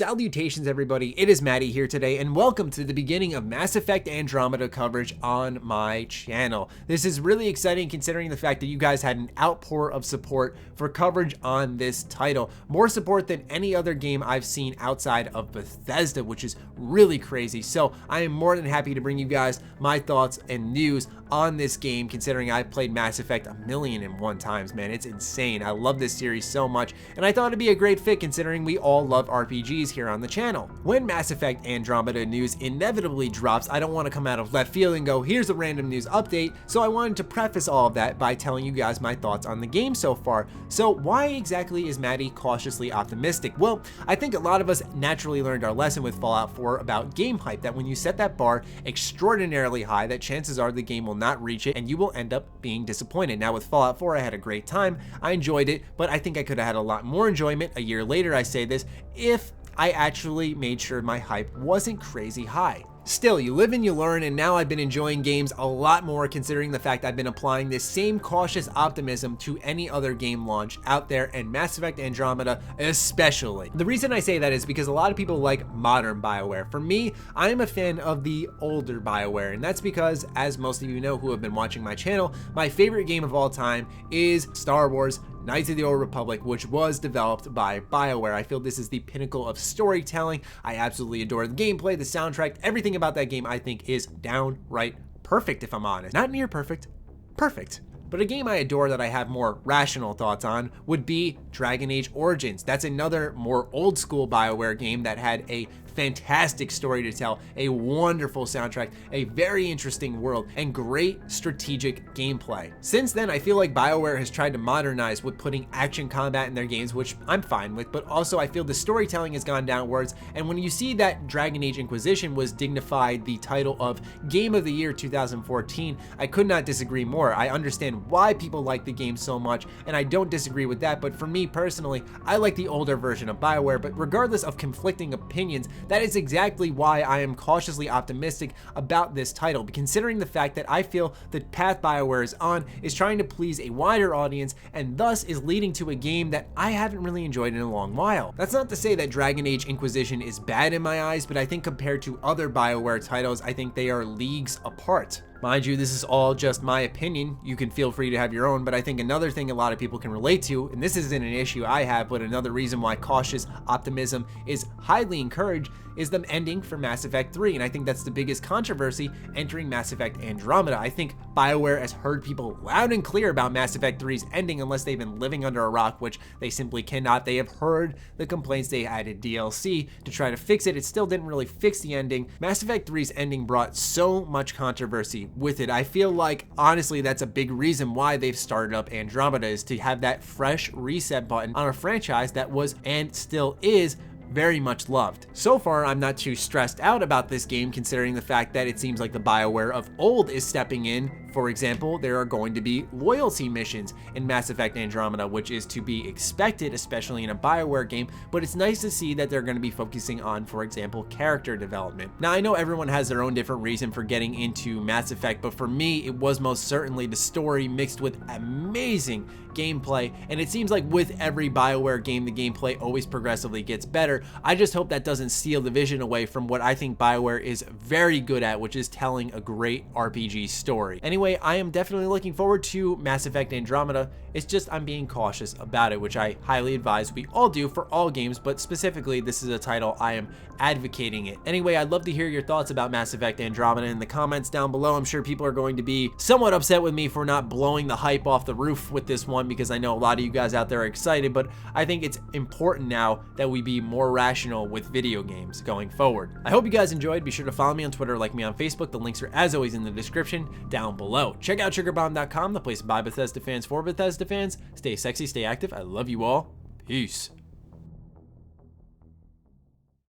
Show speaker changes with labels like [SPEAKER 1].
[SPEAKER 1] Salutations everybody, it is Matty here today and welcome to the beginning of Mass Effect Andromeda coverage on my channel. This is really exciting considering the fact that you guys had an outpour of support for coverage on this title. More support than any other game I've seen outside of Bethesda, which is really crazy. So I am more than happy to bring you guys my thoughts and news on this game, considering I've played Mass Effect 1,000,001 times, man. It's insane. I love this series so much, and I thought it'd be a great fit considering we all love RPGs here on the channel. When Mass Effect Andromeda news inevitably drops, I don't want to come out of left field and go, here's a random news update, so I wanted to preface all of that by telling you guys my thoughts on the game so far. So why exactly is Matty cautiously optimistic? Well, I think a lot of us naturally learned our lesson with Fallout 4 about game hype, that when you set that bar extraordinarily high, that chances are the game will not reach it and you will end up being disappointed. Now with Fallout 4, I had a great time, I enjoyed it, but I think I could have had a lot more enjoyment a year later, I say this, if I actually made sure my hype wasn't crazy high. Still, you live and you learn, and now I've been enjoying games a lot more considering the fact I've been applying this same cautious optimism to any other game launch out there, and Mass Effect Andromeda especially. The reason I say that is because a lot of people like modern BioWare. For me, I am a fan of the older BioWare, and that's because, as most of you know who have been watching my channel, my favorite game of all time is Star Wars Knights of the Old Republic, which was developed by BioWare. I feel this is the pinnacle of storytelling. I absolutely adore the gameplay, the soundtrack, everything about that game I think is downright perfect, if I'm honest. Not near perfect, perfect. But a game I adore that I have more rational thoughts on would be Dragon Age Origins. That's another more old school BioWare game that had a fantastic story to tell, a wonderful soundtrack, a very interesting world, and great strategic gameplay. Since then, I feel like BioWare has tried to modernize with putting action combat in their games, which I'm fine with, but also I feel the storytelling has gone downwards, and when you see that Dragon Age Inquisition was dignified the title of Game of the Year 2014, I could not disagree more. I understand why people like the game so much, and I don't disagree with that, but for me personally, I like the older version of BioWare, but regardless of conflicting opinions, that is exactly why I am cautiously optimistic about this title, considering the fact that I feel the path BioWare is on is trying to please a wider audience and thus is leading to a game that I haven't really enjoyed in a long while. That's not to say that Dragon Age Inquisition is bad in my eyes, but I think compared to other BioWare titles, I think they are leagues apart. Mind you, this is all just my opinion. You can feel free to have your own, but I think another thing a lot of people can relate to, and this isn't an issue I have, but another reason why cautious optimism is highly encouraged, is them ending for Mass Effect 3, and I think that's the biggest controversy entering Mass Effect Andromeda. I think BioWare has heard people loud and clear about Mass Effect 3's ending unless they've been living under a rock, which they simply cannot. They have heard the complaints, they added DLC to try to fix it. It still didn't really fix the ending. Mass Effect 3's ending brought so much controversy with it. I feel like, honestly, that's a big reason why they've started up Andromeda, is to have that fresh reset button on a franchise that was, and still is, very much loved. So far, I'm not too stressed out about this game considering the fact that it seems like the BioWare of old is stepping in. For example, there are going to be loyalty missions in Mass Effect Andromeda, which is to be expected, especially in a BioWare game, but it's nice to see that they're going to be focusing on, for example, character development. Now, I know everyone has their own different reason for getting into Mass Effect, but for me, it was most certainly the story mixed with amazing gameplay, and it seems like with every BioWare game, the gameplay always progressively gets better. I just hope that doesn't steal the vision away from what I think BioWare is very good at, which is telling a great RPG story. Anyway, I am definitely looking forward to Mass Effect Andromeda. It's just I'm being cautious about it, which I highly advise we all do for all games, but specifically this is a title I am advocating it. Anyway, I'd love to hear your thoughts about Mass Effect Andromeda in the comments down below. I'm sure people are going to be somewhat upset with me for not blowing the hype off the roof with this one, because I know a lot of you guys out there are excited, but I think it's important now that we be more rational with video games going forward. I hope you guys enjoyed. Be sure to follow me on Twitter, like me on Facebook. The links are as always in the description down below. Check out SugarBomb.com, the place by Bethesda fans for Bethesda fans. Stay sexy, stay active. I love you all. Peace.